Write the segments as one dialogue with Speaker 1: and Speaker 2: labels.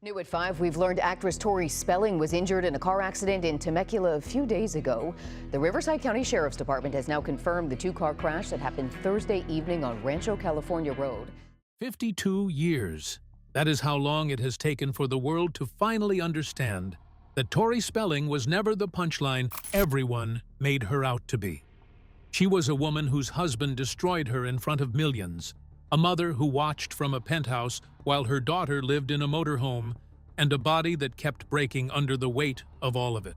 Speaker 1: New at 5, we've learned actress Tori Spelling was injured in a car accident in Temecula a few days ago. The Riverside County Sheriff's Department has now confirmed the two-car crash that happened Thursday evening on Rancho California Road.
Speaker 2: 52 years. That is how long it has taken for the world to finally understand that Tori Spelling was never the punchline everyone made her out to be. She was a woman whose husband destroyed her in front of millions, a mother who watched from a penthouse while her daughter lived in a motorhome, and a body that kept breaking under the weight of all of it.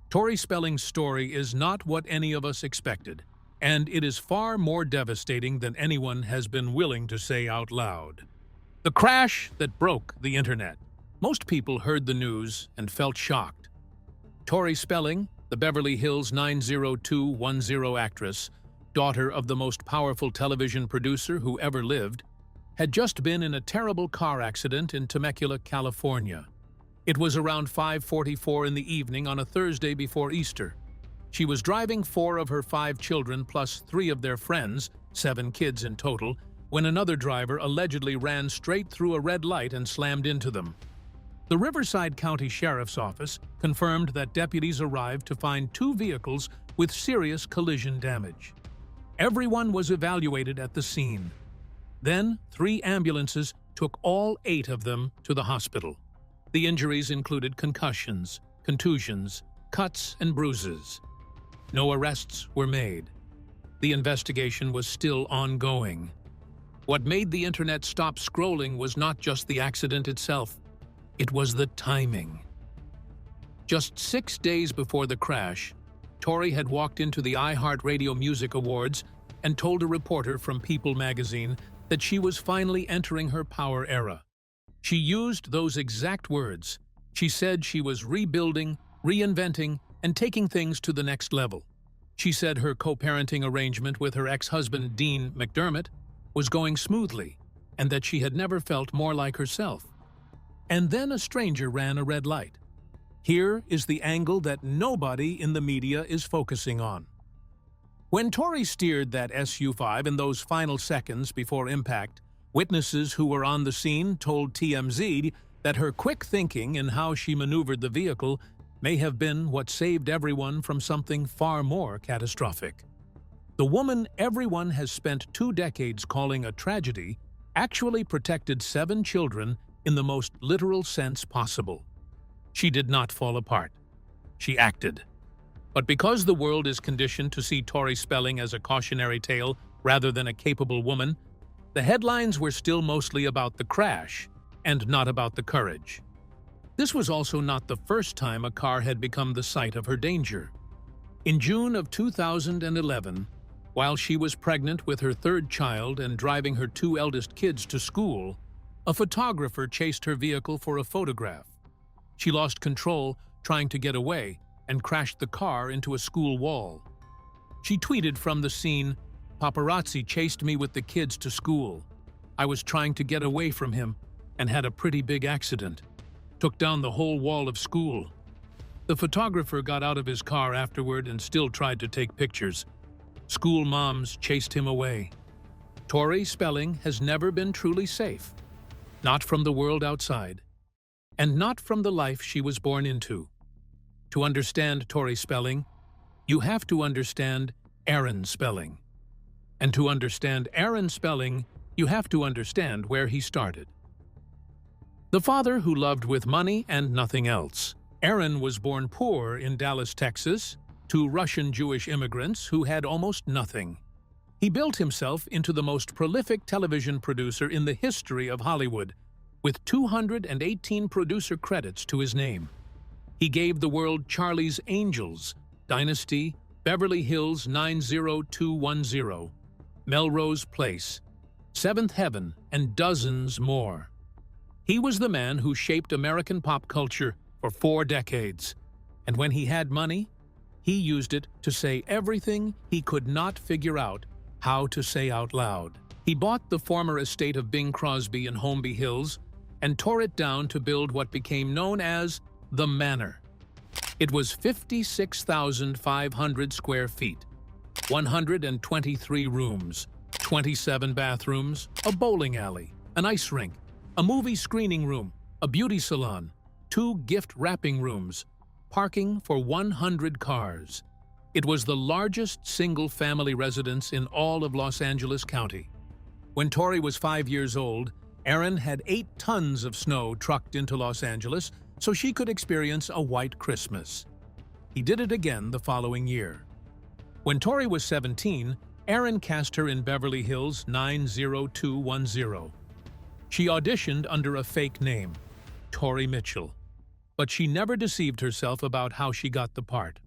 Speaker 2: Tori Spelling's story is not what any of us expected, and it is far more devastating than anyone has been willing to say out loud. The crash that broke the internet. Most people heard the news and felt shocked. Tori Spelling, the Beverly Hills 90210 actress, daughter of the most powerful television producer who ever lived, had just been in a terrible car accident in Temecula, California. It was around 5:44 in the evening on a Thursday before Easter. She was driving 4 of her 5 children plus 3 of their friends, 7 kids in total, when another driver allegedly ran straight through a red light and slammed into them. The Riverside County Sheriff's Office confirmed that deputies arrived to find 2 vehicles with serious collision damage. Everyone was evaluated at the scene. Then 3 ambulances took all 8 of them to the hospital. The injuries included concussions, contusions, cuts, and bruises. No arrests were made. The investigation was still ongoing. What made the internet stop scrolling was not just the accident itself. It was the timing. Just 6 days before the crash, Tori had walked into the iHeartRadio Music Awards and told a reporter from People magazine that she was finally entering her power era. She used those exact words. She said she was rebuilding, reinventing, and taking things to the next level. She said her co-parenting arrangement with her ex-husband, Dean McDermott, was going smoothly, and that she had never felt more like herself. And then a stranger ran a red light. Here is the angle that nobody in the media is focusing on. When Tori steered that SU-5 in those final seconds before impact, witnesses who were on the scene told TMZ that her quick thinking in how she maneuvered the vehicle may have been what saved everyone from something far more catastrophic. The woman everyone has spent 2 decades calling a tragedy actually protected 7 children in the most literal sense possible. She did not fall apart. She acted. But because the world is conditioned to see Tori Spelling as a cautionary tale rather than a capable woman, the headlines were still mostly about the crash and not about the courage. This was also not the first time a car had become the site of her danger. In June of 2011, while she was pregnant with her 3rd child and driving her 2 eldest kids to school, a photographer chased her vehicle for a photograph. She lost control, trying to get away, and crashed the car into a school wall. She tweeted from the scene, "Paparazzi chased me with the kids to school. I was trying to get away from him and had a pretty big accident. Took down the whole wall of school." The photographer got out of his car afterward and still tried to take pictures. School moms chased him away. Tori Spelling has never been truly safe. Not from the world outside, and not from the life she was born into. To understand Tori Spelling, you have to understand Aaron Spelling. And to understand Aaron Spelling, you have to understand where he started. The father who loved with money and nothing else. Aaron was born poor in Dallas, Texas, to Russian Jewish immigrants who had almost nothing. He built himself into the most prolific television producer in the history of Hollywood, with 218 producer credits to his name. He gave the world Charlie's Angels, Dynasty, Beverly Hills 90210, Melrose Place, Seventh Heaven, and dozens more. He was the man who shaped American pop culture for 4 decades, and when he had money, he used it to say everything he could not figure out how to say out loud. He bought the former estate of Bing Crosby in Holmby Hills and tore it down to build what became known as the Manor. It was 56,500 square feet, 123 rooms, 27 bathrooms, a bowling alley, an ice rink, a movie screening room, a beauty salon, 2 gift wrapping rooms, parking for 100 cars. It was the largest single-family residence in all of Los Angeles County. When Tori was 5 years old, Aaron had 8 tons of snow trucked into Los Angeles so she could experience a white Christmas. He did it again the following year. When Tori was 17, Aaron cast her in Beverly Hills 90210. She auditioned under a fake name, Tori Mitchell, but she never deceived herself about how she got the part.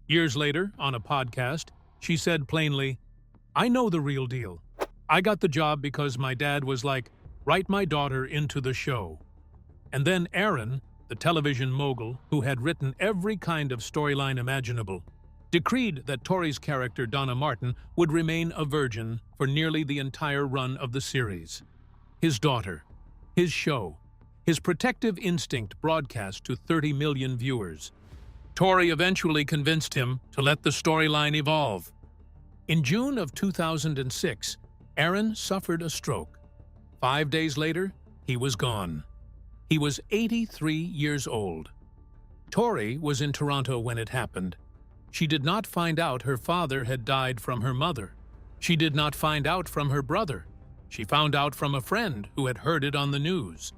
Speaker 2: Years later, on a podcast, she said plainly, "I know the real deal. I got the job because my dad was like, 'Write my daughter into the show.'" And then Aaron, the television mogul who had written every kind of storyline imaginable, decreed that Tori's character Donna Martin would remain a virgin for nearly the entire run of the series. His daughter, his show, his protective instinct broadcast to 30 million viewers. Tori eventually convinced him to let the storyline evolve. In June of 2006, Aaron suffered a stroke. 5 days later, he was gone. He was 83 years old. Tori was in Toronto when it happened. She did not find out her father had died from her mother. She did not find out from her brother. She found out from a friend who had heard it on the news.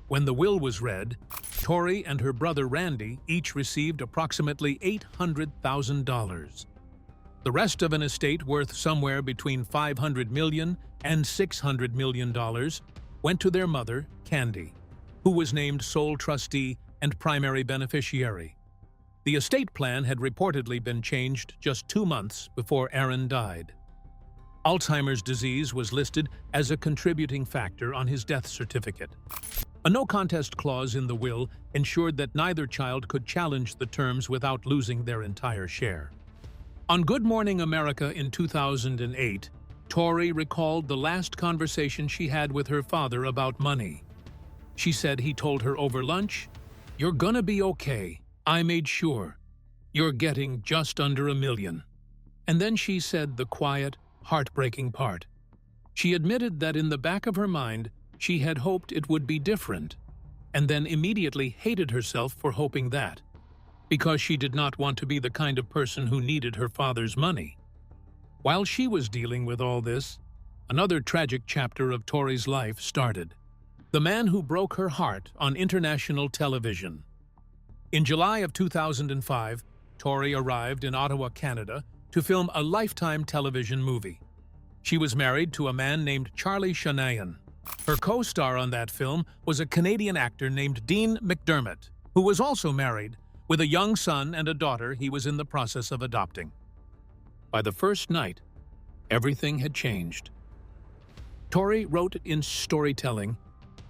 Speaker 2: When the will was read, Tori and her brother Randy each received approximately $800,000. The rest of an estate worth somewhere between $500 million and $600 million went to their mother, Candy, who was named sole trustee and primary beneficiary. The estate plan had reportedly been changed just 2 months before Aaron died. Alzheimer's disease was listed as a contributing factor on his death certificate. A no-contest clause in the will ensured that neither child could challenge the terms without losing their entire share. On Good Morning America in 2008, Tori recalled the last conversation she had with her father about money. She said he told her over lunch, "You're gonna be okay. I made sure. You're getting just under $1 million." And then she said the quiet, heartbreaking part. She admitted that in the back of her mind, she had hoped it would be different, and then immediately hated herself for hoping that, because she did not want to be the kind of person who needed her father's money. While she was dealing with all this, another tragic chapter of Tori's life started. The man who broke her heart on international television. In July of 2005, Tori arrived in Ottawa, Canada, to film a Lifetime television movie. She was married to a man named Charlie Shanahan. Her co-star on that film was a Canadian actor named Dean McDermott, who was also married, with a young son and a daughter he was in the process of adopting. By the first night, everything had changed. Tori wrote in storytelling,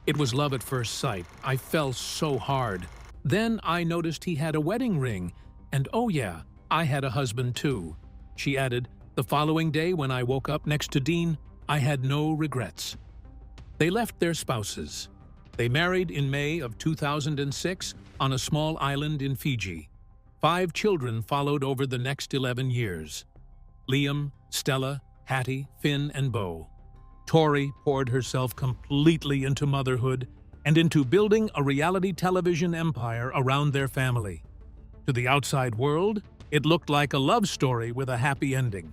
Speaker 2: "It was love at first sight. I fell so hard. Then I noticed he had a wedding ring, and oh yeah, I had a husband too." She added, "The following day when I woke up next to Dean, I had no regrets." They left their spouses. They married in May of 2006 on a small island in Fiji. 5 children followed over the next 11 years. Liam, Stella, Hattie, Finn, and Beau. Tori poured herself completely into motherhood and into building a reality television empire around their family. To the outside world, it looked like a love story with a happy ending.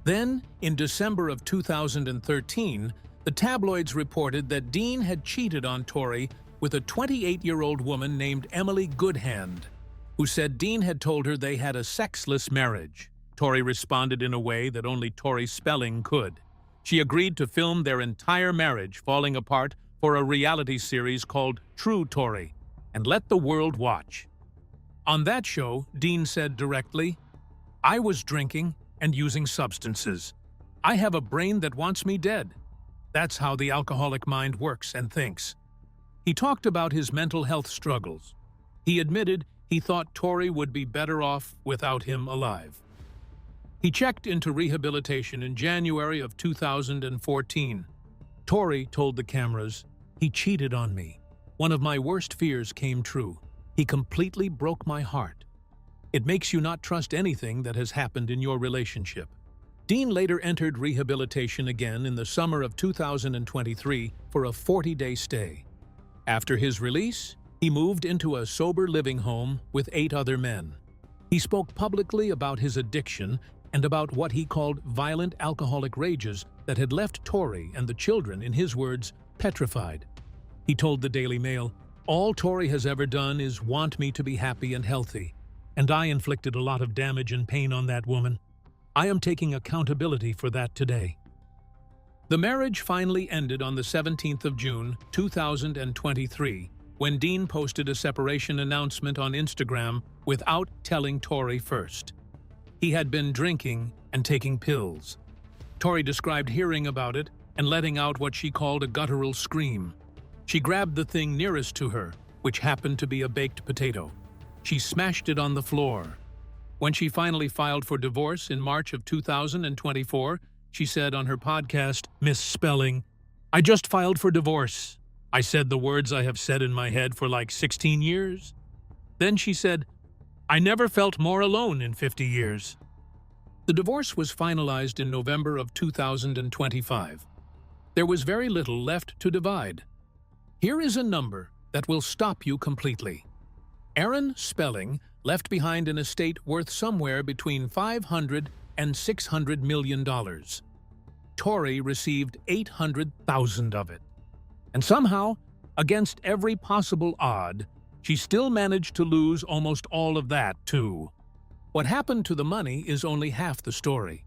Speaker 2: Then, in December of 2013, the tabloids reported that Dean had cheated on Tori with a 28-year-old woman named Emily Goodhand, who said Dean had told her they had a sexless marriage. Tori responded in a way that only Tori Spelling could. She agreed to film their entire marriage falling apart for a reality series called True Tori, and let the world watch. On that show, Dean said directly, "I was drinking and using substances. I have a brain that wants me dead. That's how the alcoholic mind works and thinks." He talked about his mental health struggles. He admitted he thought Tori would be better off without him alive. He checked into rehabilitation in January of 2014. Tori told the cameras, "He cheated on me. One of my worst fears came true. He completely broke my heart. It makes you not trust anything that has happened in your relationship." Dean later entered rehabilitation again in the summer of 2023 for a 40-day stay. After his release, he moved into a sober living home with 8 other men. He spoke publicly about his addiction and about what he called violent alcoholic rages that had left Tori and the children, in his words, petrified. He told the Daily Mail, "All Tori has ever done is want me to be happy and healthy, and I inflicted a lot of damage and pain on that woman. I am taking accountability for that today." The marriage finally ended on the 17th of June, 2023, when Dean posted a separation announcement on Instagram without telling Tori first. He had been drinking and taking pills. Tori described hearing about it and letting out what she called a guttural scream. She grabbed the thing nearest to her, which happened to be a baked potato. She smashed it on the floor. When she finally filed for divorce in March of 2024, she said on her podcast, "Miss Spelling, I just filed for divorce. I said the words I have said in my head for like 16 years. Then she said, I never felt more alone in 50 years. The divorce was finalized in November of 2025. There was very little left to divide. Here is a number that will stop you completely. Aaron Spelling left behind an estate worth somewhere between $500 and $600 million. Tori received $800,000 of it. And somehow, against every possible odd, she still managed to lose almost all of that, too. What happened to the money is only half the story.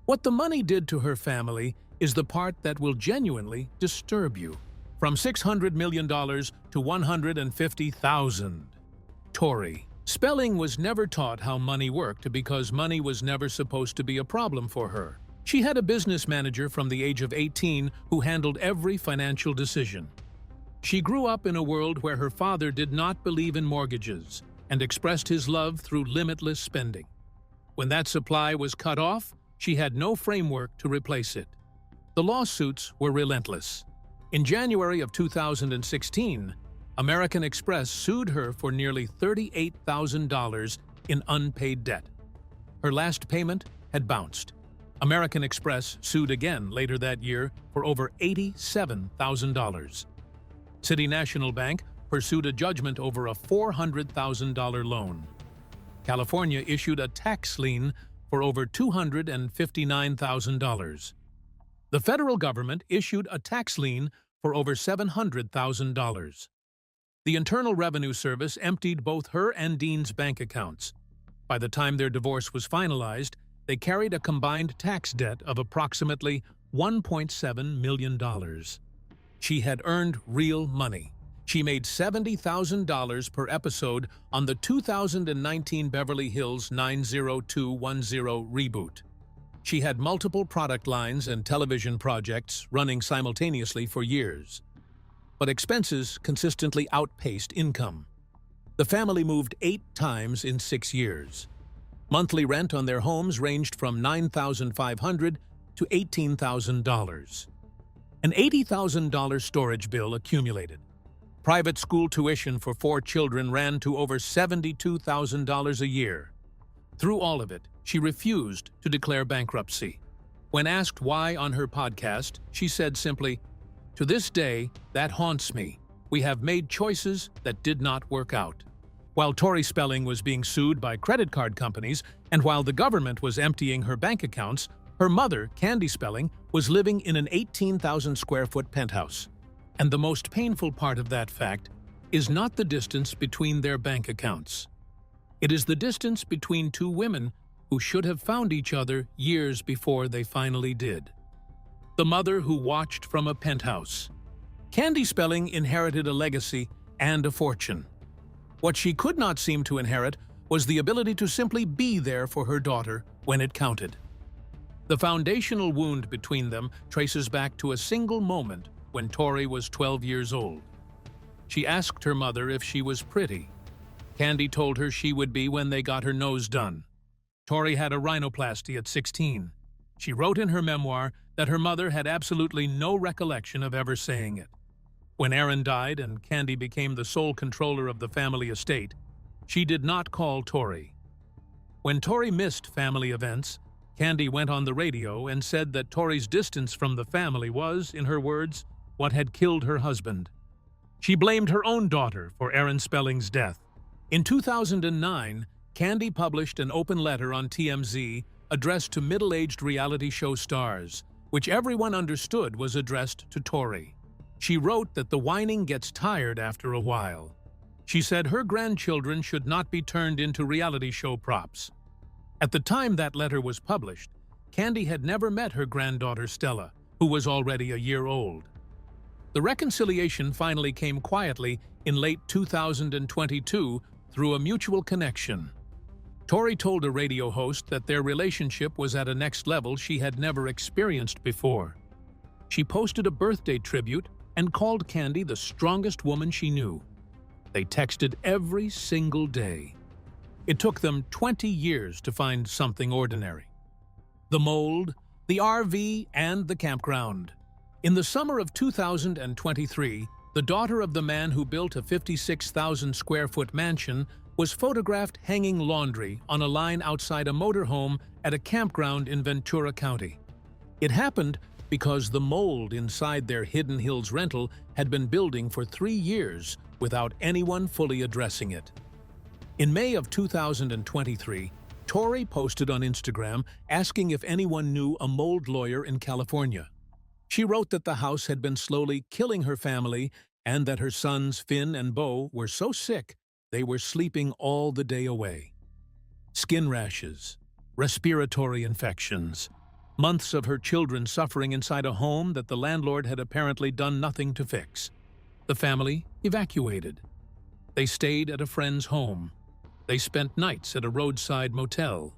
Speaker 2: What the money did to her family is the part that will genuinely disturb you. From $600 million to $150,000. Tori Spelling was never taught how money worked because money was never supposed to be a problem for her. She had a business manager from the age of 18 who handled every financial decision. She grew up in a world where her father did not believe in mortgages and expressed his love through limitless spending. When that supply was cut off, she had no framework to replace it. The lawsuits were relentless. In January of 2016, American Express sued her for nearly $38,000 in unpaid debt. Her last payment had bounced. American Express sued again later that year for over $87,000. City National Bank pursued a judgment over a $400,000 loan. California issued a tax lien for over $259,000. The federal government issued a tax lien for over $700,000. The Internal Revenue Service emptied both her and Dean's bank accounts. By the time their divorce was finalized, they carried a combined tax debt of approximately $1.7 million. She had earned real money. She made $70,000 per episode on the 2019 Beverly Hills 90210 reboot. She had multiple product lines and television projects running simultaneously for years. But expenses consistently outpaced income. The family moved 8 times in 6 years. Monthly rent on their homes ranged from $9,500 to $18,000. An $80,000 storage bill accumulated. Private school tuition for 4 children ran to over $72,000 a year. Through all of it, she refused to declare bankruptcy. When asked why on her podcast, she said simply, "To this day, that haunts me. We have made choices that did not work out." While Tori Spelling was being sued by credit card companies, and while the government was emptying her bank accounts, her mother, Candy Spelling, was living in an 18,000-square-foot penthouse. And the most painful part of that fact is not the distance between their bank accounts. It is the distance between 2 women who should have found each other years before they finally did. The mother who watched from a penthouse. Candy Spelling inherited a legacy and a fortune. What she could not seem to inherit was the ability to simply be there for her daughter when it counted. The foundational wound between them traces back to a single moment when Tori was 12 years old. She asked her mother if she was pretty. Candy told her she would be when they got her nose done. Tori had a rhinoplasty at 16. She wrote in her memoir that her mother had absolutely no recollection of ever saying it. When Aaron died and Candy became the sole controller of the family estate, she did not call Tori. When Tori missed family events, Candy went on the radio and said that Tori's distance from the family was, in her words, what had killed her husband. She blamed her own daughter for Aaron Spelling's death. In 2009, Candy published an open letter on TMZ addressed to middle-aged reality show stars, which everyone understood was addressed to Tori. She wrote that the whining gets tired after a while. She said her grandchildren should not be turned into reality show props. At the time that letter was published, Candy had never met her granddaughter Stella, who was already a year old. The reconciliation finally came quietly in late 2022 through a mutual connection. Tori told a radio host that their relationship was at a next level she had never experienced before. She posted a birthday tribute and called Candy the strongest woman she knew. They texted every single day. It took them 20 years to find something ordinary. The mold, the RV, and the campground. In the summer of 2023, the daughter of the man who built a 56,000-square-foot mansion was photographed hanging laundry on a line outside a motorhome at a campground in Ventura County. It happened because the mold inside their Hidden Hills rental had been building for 3 years without anyone fully addressing it. In May of 2023, Tori posted on Instagram asking if anyone knew a mold lawyer in California. She wrote that the house had been slowly killing her family and that her sons Finn and Bo were so sick they were sleeping all the day away. Skin rashes, respiratory infections, months of her children suffering inside a home that the landlord had apparently done nothing to fix. The family evacuated. They stayed at a friend's home. They spent nights at a roadside motel.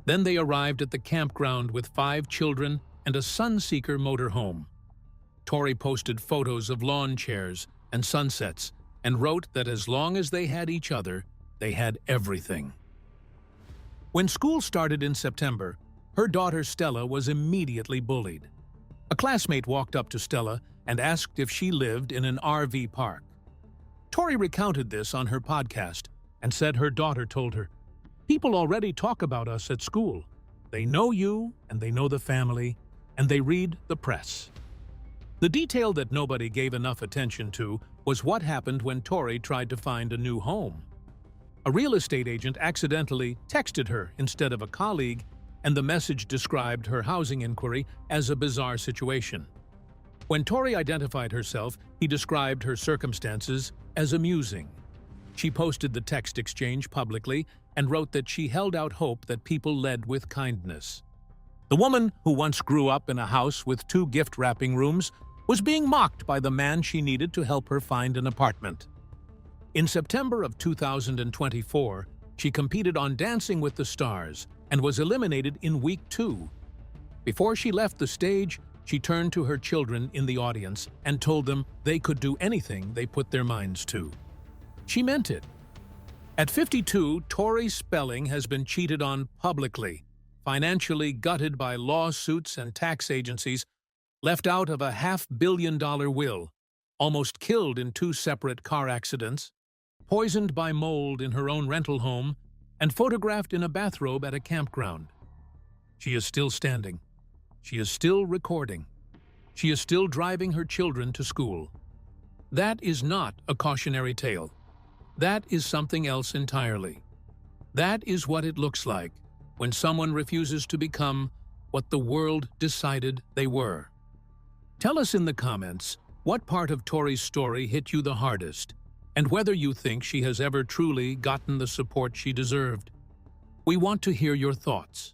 Speaker 2: Then they arrived at the campground with 5 children and a Sunseeker motorhome. Tori posted photos of lawn chairs and sunsets and wrote that as long as they had each other, they had everything. When school started in September, her daughter Stella was immediately bullied. A classmate walked up to Stella and asked if she lived in an RV park. Tori recounted this on her podcast and said her daughter told her, "People already talk about us at school. They know you, and they know the family, and they read the press." The detail that nobody gave enough attention to was what happened when Tori tried to find a new home. A real estate agent accidentally texted her instead of a colleague, and the message described her housing inquiry as a bizarre situation. When Tori identified herself, he described her circumstances as amusing. She posted the text exchange publicly and wrote that she held out hope that people led with kindness. The woman, who once grew up in a house with 2 gift-wrapping rooms, was being mocked by the man she needed to help her find an apartment. In September of 2024, she competed on Dancing with the Stars and was eliminated in week 2. Before she left the stage, she turned to her children in the audience and told them they could do anything they put their minds to. She meant it. At 52, Tori Spelling has been cheated on publicly, financially gutted by lawsuits and tax agencies, left out of a $500 million will, almost killed in 2 separate car accidents, poisoned by mold in her own rental home, and photographed in a bathrobe at a campground. She is still standing. She is still recording. She is still driving her children to school. That is not a cautionary tale. That is something else entirely. That is what it looks like when someone refuses to become what the world decided they were. Tell us in the comments what part of Tori's story hit you the hardest, and whether you think she has ever truly gotten the support she deserved. We want to hear your thoughts.